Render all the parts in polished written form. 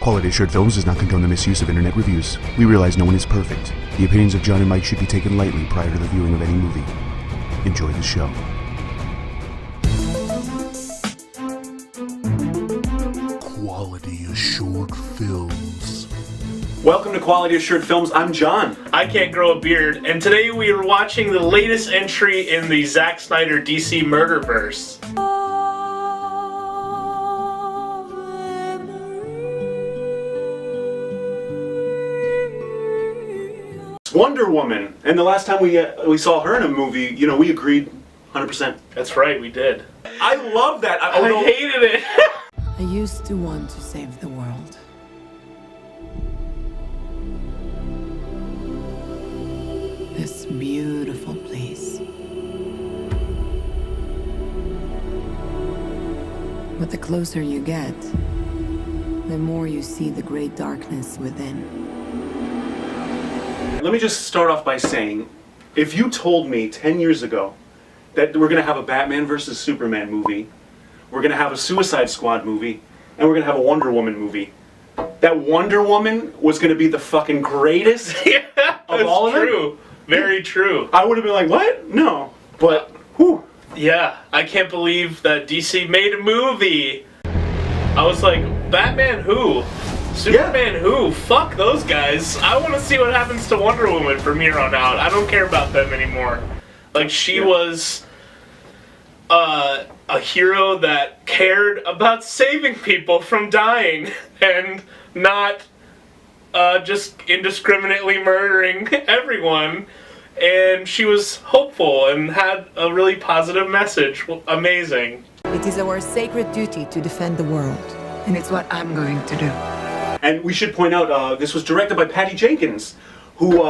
Quality Assured Films does not condone the misuse of internet reviews. We realize no one is perfect. The opinions of Jon and Mike should be taken lightly prior to the viewing of any movie. Enjoy the show. Quality Assured Films. Welcome to Quality Assured Films. I'm Jon. I can't grow a beard, and today we are watching the latest entry in the Zack Snyder DC Murderverse. Wonder Woman. And the last time we saw her in a movie, we agreed 100%. That's right, we did. I love that. I hated it. I used to want to save the world. This beautiful place. But the closer you get, the more you see the great darkness within. Let me just start off by saying, if you told me 10 years ago that we're going to have a Batman versus Superman movie, we're going to have a Suicide Squad movie, and we're going to have a Wonder Woman movie, that Wonder Woman was going to be the fucking greatest of all of them? True. Very true. I would have been like, what? No. But, whew. Yeah, I can't believe that DC made a movie. I was like, Batman who? Superman who? Fuck those guys. I want to see what happens to Wonder Woman from here on out. I don't care about them anymore. Like, she was a hero that cared about saving people from dying and not just indiscriminately murdering everyone. And she was hopeful and had a really positive message. Amazing. It is our sacred duty to defend the world, and it's what I'm going to do. And we should point out, this was directed by Patty Jenkins, who,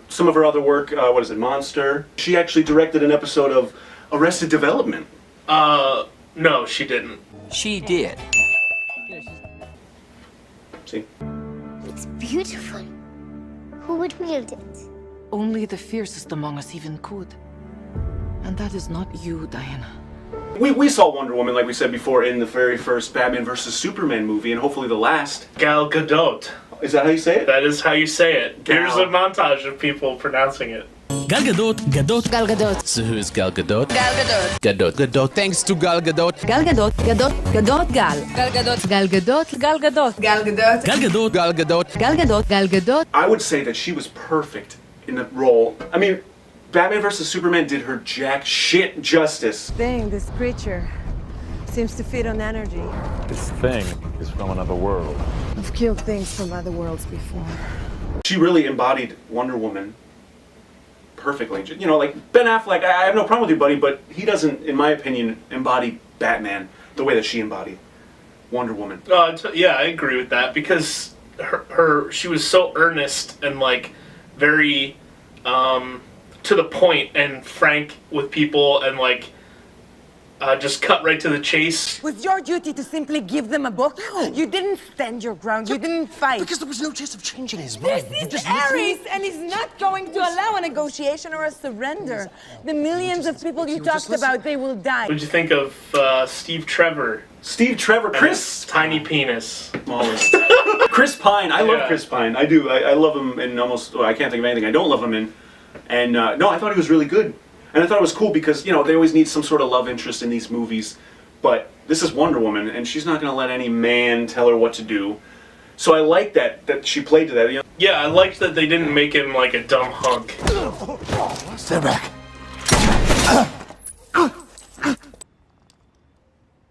some of her other work, Monster? She actually directed an episode of Arrested Development. No, she didn't. She did. See? It's beautiful. Who would wield it? Only the fiercest among us even could. And that is not you, Diana. We saw Wonder Woman, like we said before, in the very first Batman vs. Superman movie, and hopefully the last. Gal Gadot. Is that how you say it? That is how you say it. Gal. Here's a montage of people pronouncing it. Gal Gadot, Gadot. Gal Gadot. So who's Gal Gadot? Gal Gadot. Gadot, Gadot. Thanks to Gal Gadot. Gal Gadot. Gadot. Gadot. Gal. Gal Gadot. Gal Gadot. Gal Gadot. Gal Gadot. Gal Gadot, Gal Gadot. Gal Gadot. Gal Gadot. I would say that she was perfect in the role. I mean, Batman vs. Superman did her jack shit justice. This creature seems to feed on energy. This thing is from another world. I've killed things from other worlds before. She really embodied Wonder Woman perfectly. Like Ben Affleck, I have no problem with you, buddy, but he doesn't, in my opinion, embody Batman the way that she embodied Wonder Woman. Yeah, I agree with that, because she was so earnest and like very to the point and frank with people, and like just cut right to the chase. Was your duty to simply give them a book? No. You didn't stand your ground. You didn't fight. Because there was no chance of changing his mind. This is Ares, and he's not going to allow a negotiation or a surrender. The millions of people you talked about, they will die. What did you think of Steve Trevor? Steve Trevor, And Chris. his tiny penis. Smallest. Chris Pine. I love Chris Pine. I do. I love him in almost. Well, I can't think of anything I don't love him in. And no, I thought he was really good. And I thought it was cool because, they always need some sort of love interest in these movies. But this is Wonder Woman, and she's not going to let any man tell her what to do. So I like that she played to that. Yeah, I liked that they didn't make him like a dumb hunk. Step back.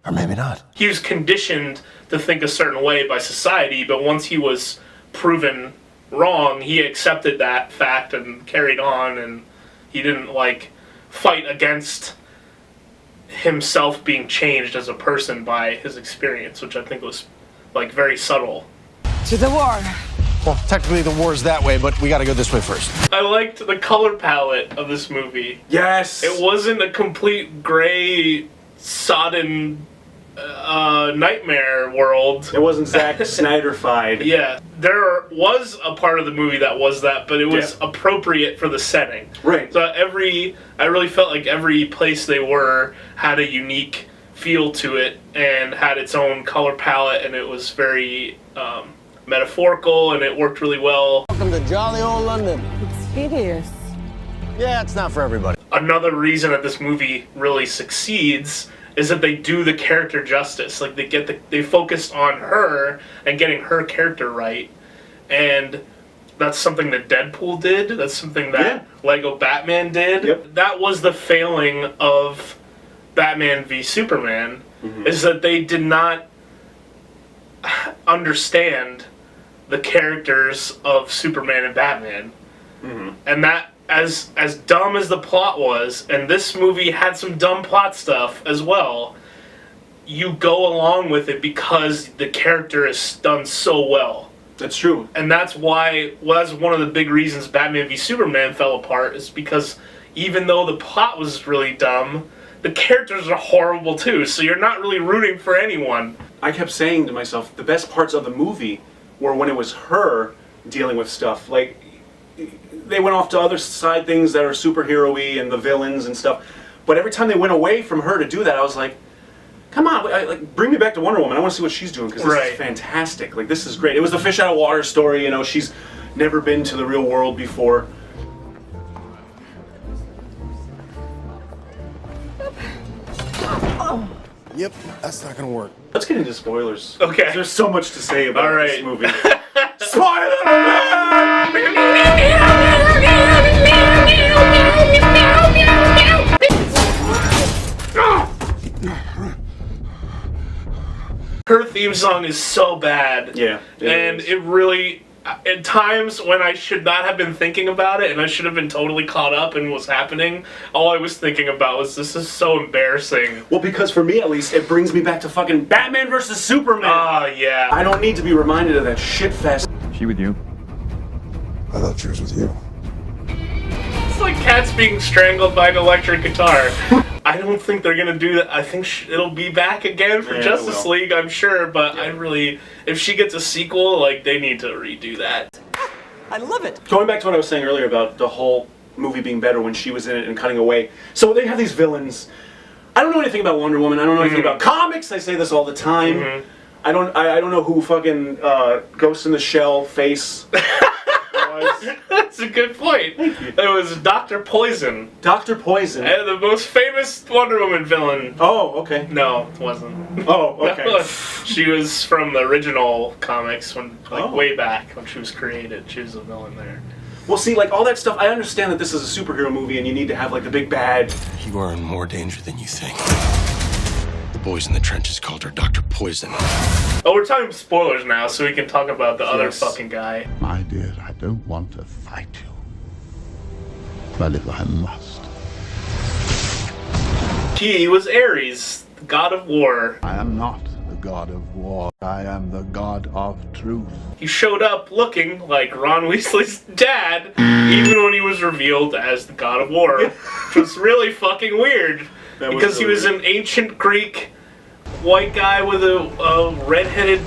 Or maybe not. He was conditioned to think a certain way by society, but once he was proven wrong, he accepted that fact and carried on, and he didn't like fight against himself being changed as a person by his experience, which I think was like very subtle. To the war. Well, technically the war's that way, but we gotta go this way first. I liked the color palette of this movie. Yes. It wasn't a complete gray, sodden nightmare world. It wasn't Zack Snyder-fied. Yeah, there was a part of the movie that was that, but it was appropriate for the setting. Right. So I really felt like every place they were had a unique feel to it and had its own color palette, and it was very metaphorical, and it worked really well. Welcome to jolly old London. It's hideous. Yeah, it's not for everybody. Another reason that this movie really succeeds is that they do the character justice. Like they focus on her and getting her character right, and that's something that Deadpool did. That's something that Lego Batman did. Yep. That was the failing of Batman v Superman, is that they did not understand the characters of Superman and Batman. And that, as dumb as the plot was, and this movie had some dumb plot stuff as well, you go along with it because the character is done so well. That's true. And that's why, that's one of the big reasons Batman v Superman fell apart, is because even though the plot was really dumb, the characters are horrible too, so you're not really rooting for anyone. I kept saying to myself, the best parts of the movie were when it was her dealing with stuff. Like, they went off to other side things that are superhero-y and the villains and stuff. But every time they went away from her to do that, I was like, come on, like, bring me back to Wonder Woman. I want to see what she's doing, because this is fantastic. Like, this is great. It was the fish out of water story, you know, she's never been to the real world before. Yep, that's not gonna work. Let's get into spoilers. Okay. There's so much to say about this movie. Spoiler Her theme song is so bad. Yeah. It really, at times when I should not have been thinking about it and I should have been totally caught up in what's happening, all I was thinking about was, this is so embarrassing. Well, because for me at least, it brings me back to fucking Batman versus Superman. Oh, yeah. I don't need to be reminded of that shit fest. She with you? I thought she was with you. It's like cats being strangled by an electric guitar. I don't think they're gonna do that. I think it'll be back again for Justice League, I'm sure, but I really, if she gets a sequel, like, they need to redo that. I love it. Going back to what I was saying earlier about the whole movie being better when she was in it and cutting away. So they have these villains. I don't know anything about Wonder Woman. I don't know anything about comics. I say this all the time. I don't know who fucking Ghost in the Shell face was. That's a good point. It was Dr. Poison. Dr. Poison. And the most famous Wonder Woman villain. Oh, okay. No, it wasn't. Oh, okay. She was from the original comics, when, like, way back when she was created. She was a villain there. Well, see, like, all that stuff, I understand that this is a superhero movie and you need to have, like, the big bad. You are in more danger than you think. The boys in the trenches called her Dr. Poison. Oh, we're talking spoilers now, so we can talk about the other fucking guy. My dear, I don't want to fight you. But if I must. He was Ares, the god of war. I am not the god of war. I am the god of truth. He showed up looking like Ron Weasley's dad, even when he was revealed as the god of war. Which was really fucking weird. Because he was an ancient Greek white guy with a red-headed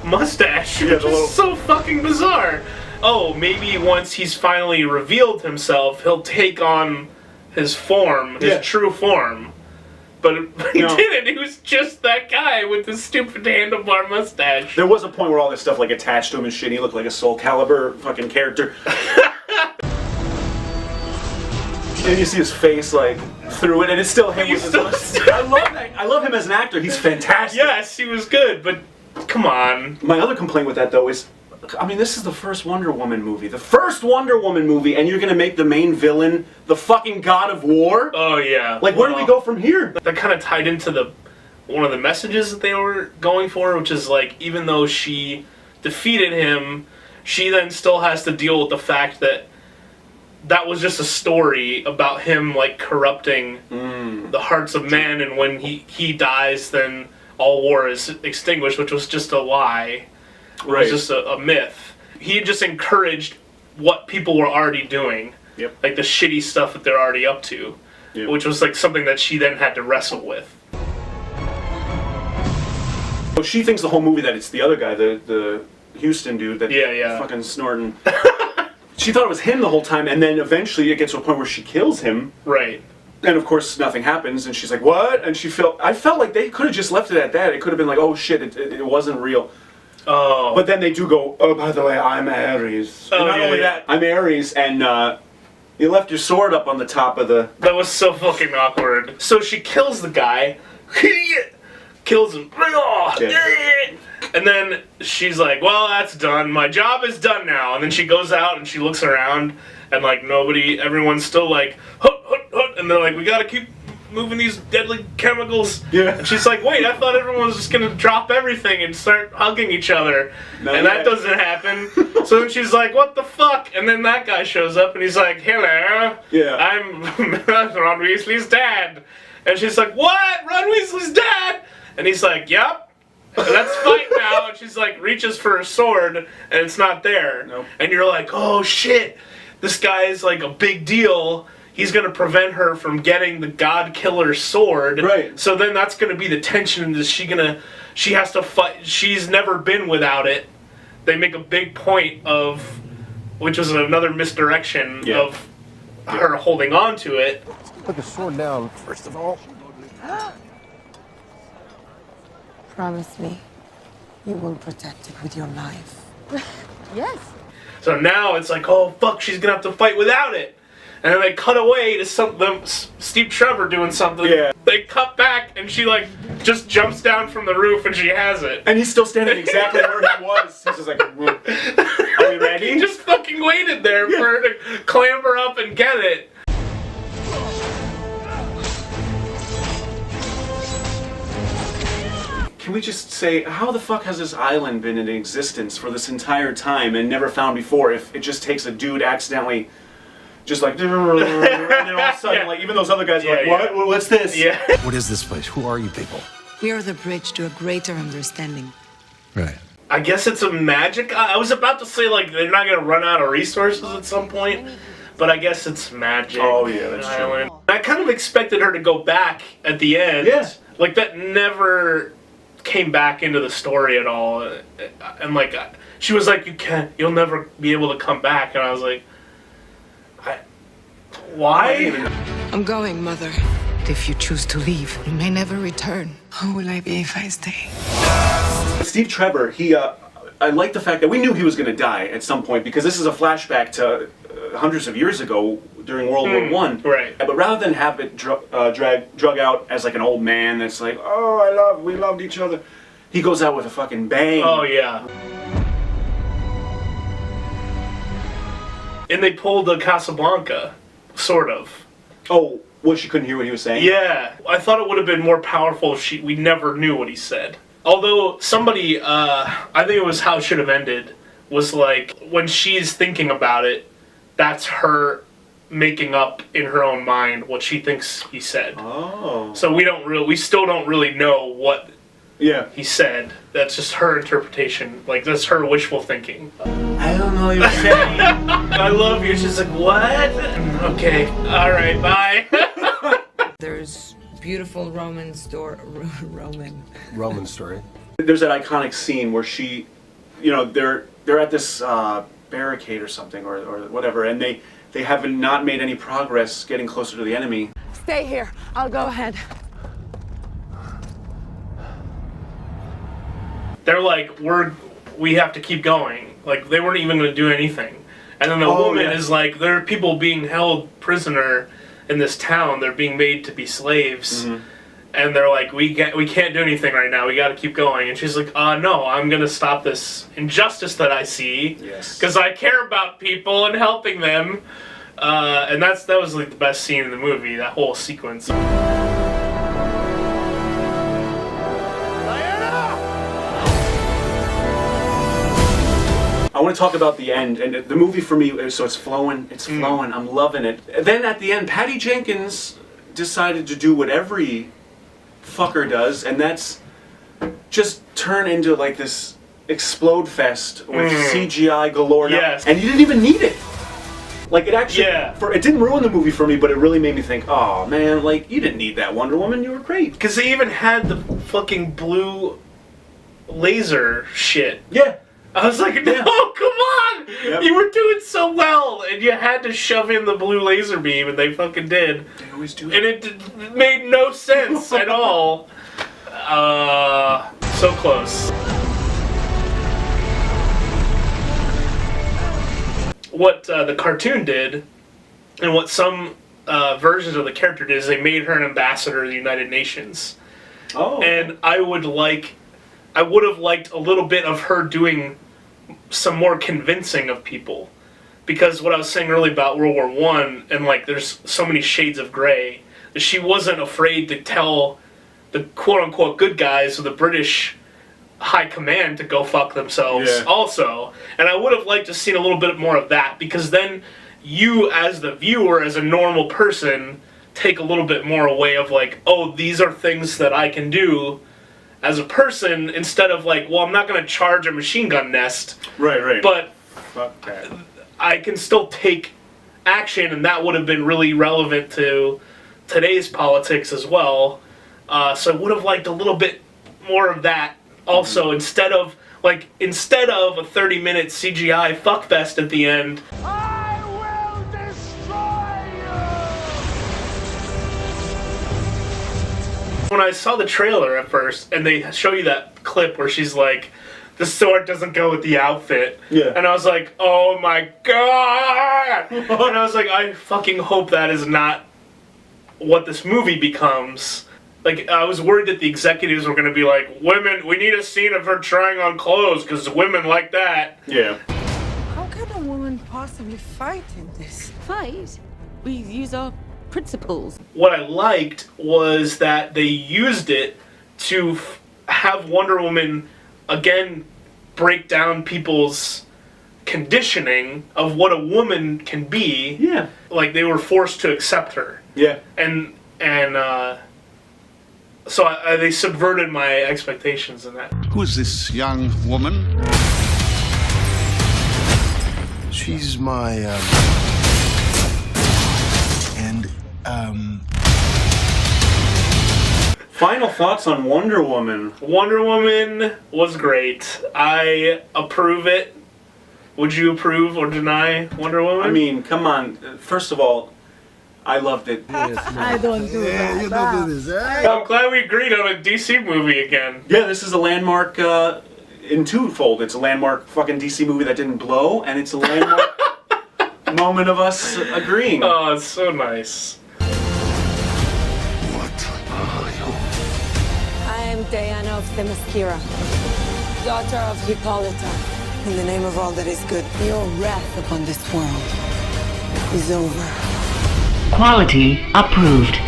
mustache, which is so fucking bizarre. Oh, maybe once he's finally revealed himself, he'll take on his form, his true form. But he didn't. He was just that guy with the stupid handlebar mustache. There was a point where all this stuff, like, attached to him and shit. He looked like a Soul Calibur fucking character. And you see his face, like, through it, and it's still him with his mustache. I love that. I love him as an actor. He's fantastic. Yes, he was good, but come on. My other complaint with that, though, is, I mean, this is the first Wonder Woman movie. The first Wonder Woman movie, and you're gonna make the main villain the fucking god of war? Oh, yeah. Like, where do we go from here? That kind of tied into one of the messages that they were going for, which is, like, even though she defeated him, she then still has to deal with the fact that that was just a story about him, like, corrupting the hearts of men, and when he dies, then all war is extinguished, which was just a lie. It was just a myth. He had just encouraged what people were already doing. Like the shitty stuff that they're already up to. Which was, like, something that she then had to wrestle with. So she thinks the whole movie that it's the other guy, the Houston dude that fucking snorting. She thought it was him the whole time, and then eventually it gets to a point where she kills him. Right. And of course, nothing happens, and she's like, "What?" And I felt like they could have just left it at that. It could have been like, "Oh shit, it wasn't real." Oh. But then they do go, "Oh, by the way, I'm Ares." Oh, And not yeah, only yeah. that, I'm Ares, and you left your sword up on the top of the. That was so fucking awkward. So she kills the guy. Kills him. And then she's like, well, that's done. My job is done now. And then she goes out and she looks around and like everyone's still like, hut, hut, hut. And they're like, we gotta keep moving these deadly chemicals. Yeah. And she's like, wait, I thought everyone was just gonna drop everything and start hugging each other. Not and yet. that doesn't happen. So then she's like, what the fuck? And then that guy shows up and he's like, hello. Yeah. I'm Ron Weasley's dad. And she's like, what? Ron Weasley's dad? And he's like, yep. Let's fight now. And she's like, reaches for a sword, and it's not there. Nope. And you're like, oh shit, this guy is like a big deal. He's gonna prevent her from getting the God Killer sword. Right. So then that's gonna be the tension. Is she has to fight? She's never been without it. They make a big point of, which was another misdirection of her holding on to it. Put the sword down, first of all. Promise me you will protect it with your life. Yes. So now it's like, oh fuck, she's gonna have to fight without it. And then they cut away to Steve Trevor doing something. Yeah. They cut back and she like just jumps down from the roof and she has it. And he's still standing exactly where he was. He's just like, are we ready? He just fucking waited there for her to clamber up and get it. Can we just say, how the fuck has this island been in existence for this entire time and never found before if it just takes a dude accidentally just like, and then all of a sudden, like, even those other guys are like, what? What's this? Yeah. What is this place? Who are you people? We are the bridge to a greater understanding. Right. I guess it's a magic. I was about to say like they're not gonna run out of resources at some point, but I guess it's magic. Oh yeah, that's island. True. I kind of expected her to go back at the end. Yeah. Like that never came back into the story at all, and like she was like, you'll never be able to come back, and I was like, why? I'm going, Mother. If you choose to leave, you may never return. Who will I be if I stay? Steve Trevor, I like the fact that we knew he was going to die at some point because this is a flashback to hundreds of years ago during World War One. Right. But rather than have it drug out as like an old man that's like, oh, we loved each other, he goes out with a fucking bang. Oh yeah. And they pulled the Casablanca, sort of. Oh, what, she couldn't hear what he was saying? Yeah. I thought it would have been more powerful if we never knew what he said. Although somebody, I think it was how it should have ended, was like, when she's thinking about it, that's her making up in her own mind what she thinks he said. Oh. So we still don't really know what he said. That's just her interpretation. Like, that's her wishful thinking. I don't know what you're saying. I love you. She's like, what? Okay. All right, bye. There's beautiful Roman story. Roman story. There's that iconic scene where she, they're at this barricade or something or whatever, and they haven't not made any progress getting closer to the enemy. Stay here. I'll go ahead. They're like, we have to keep going. Like, they weren't even going to do anything. And then the woman is like, there are people being held prisoner in this town. They're being made to be slaves. Mm-hmm. And they're like, we can't do anything right now. We got to keep going. And she's like, no, I'm going to stop this injustice that I see. Yes. Because I care about people and helping them. And that was like the best scene in the movie, that whole sequence. I want to talk about the end, and the movie for me, so it's flowing, I'm loving it. And then at the end, Patty Jenkins decided to do what every fucker does, and that's just turn into like this explode fest with CGI galore. Yes. And you didn't even need it. Like, it actually, it didn't ruin the movie for me, but it really made me think, oh man, like, you didn't need that Wonder Woman, you were great. Because they even had the fucking blue laser shit. Yeah. I was like, no, come on! Yep. You were doing so well, and you had to shove in the blue laser beam, and they fucking did. They always do. And it made no sense at all. So close. What the cartoon did, and what some versions of the character did, is they made her an ambassador to the United Nations. Oh. And I would have liked a little bit of her doing some more convincing of people, because what I was saying earlier about World War I, and like there's so many shades of gray, that she wasn't afraid to tell the quote-unquote good guys of the British high command to go fuck themselves also. And I would have liked to seen a little bit more of that, because then you as the viewer, as a normal person, take a little bit more away of like, oh, these are things that I can do as a person, instead of like, well, I'm not going to charge a machine gun nest. Right. But fuck that. I can still take action, and that would have been really relevant to today's politics as well. So I would have liked a little bit more of that also, instead of a 30-minute CGI fuckfest at the end. I will destroy you! When I saw the trailer at first, and they show you that clip where she's like, the sword doesn't go with the outfit. Yeah. And I was like, oh my god! And I was like, I fucking hope that is not what this movie becomes. Like, I was worried that the executives were going to be like, women, we need a scene of her trying on clothes, because women like that. Yeah. How can a woman possibly fight in this? Fight? We use our principles. What I liked was that they used it to have Wonder Woman, again, break down people's conditioning of what a woman can be. Yeah. Like, they were forced to accept her. Yeah. So they subverted my expectations in that. Who is this young woman? She's my, Final thoughts on Wonder Woman. Wonder Woman was great. I approve it. Would you approve or deny Wonder Woman? I mean, come on. First of all, I loved it. I don't do that. You don't do this, eh? I'm glad we agreed on a DC movie again. Yeah, this is a landmark in twofold. It's a landmark fucking DC movie that didn't blow, and it's a landmark moment of us agreeing. Oh, it's so nice. What are you? I am Diana of Themyscira, daughter of Hippolyta. In the name of all that is good, your wrath upon this world is over. Quality approved.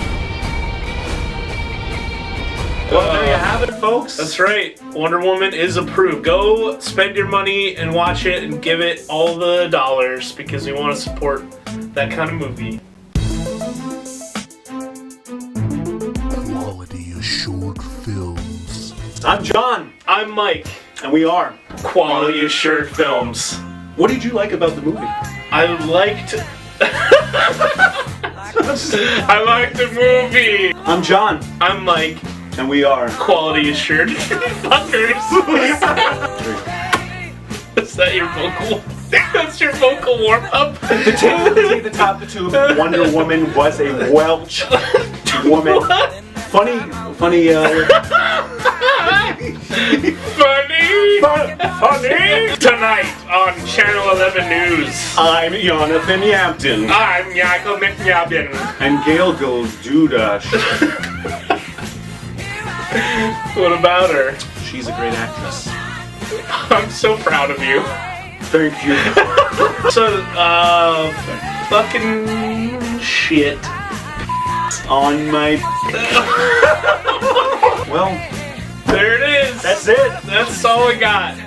Well, there you have it, folks. That's right. Wonder Woman is approved. Go spend your money and watch it and give it all the dollars, because we want to support that kind of movie. Quality assured films. I'm John. I'm Mike. And we are Quality Assured Films. What did you like about the movie? I liked the movie. I'm John. I'm Mike. And we are Quality Assured Fuckers. Is that your vocal? That's your vocal warm-up? The take the top, the tube. Wonder Woman was a Welsh woman. What? Funny. Funny tonight on Channel 11 News. I'm Jonathan Yampton. I'm Yaakov McNabbin. And Gail goes Dudash. What about her? She's a great actress. I'm so proud of you. Thank you. So, fucking shit. On my... Well... There it is. That's it. That's all we got.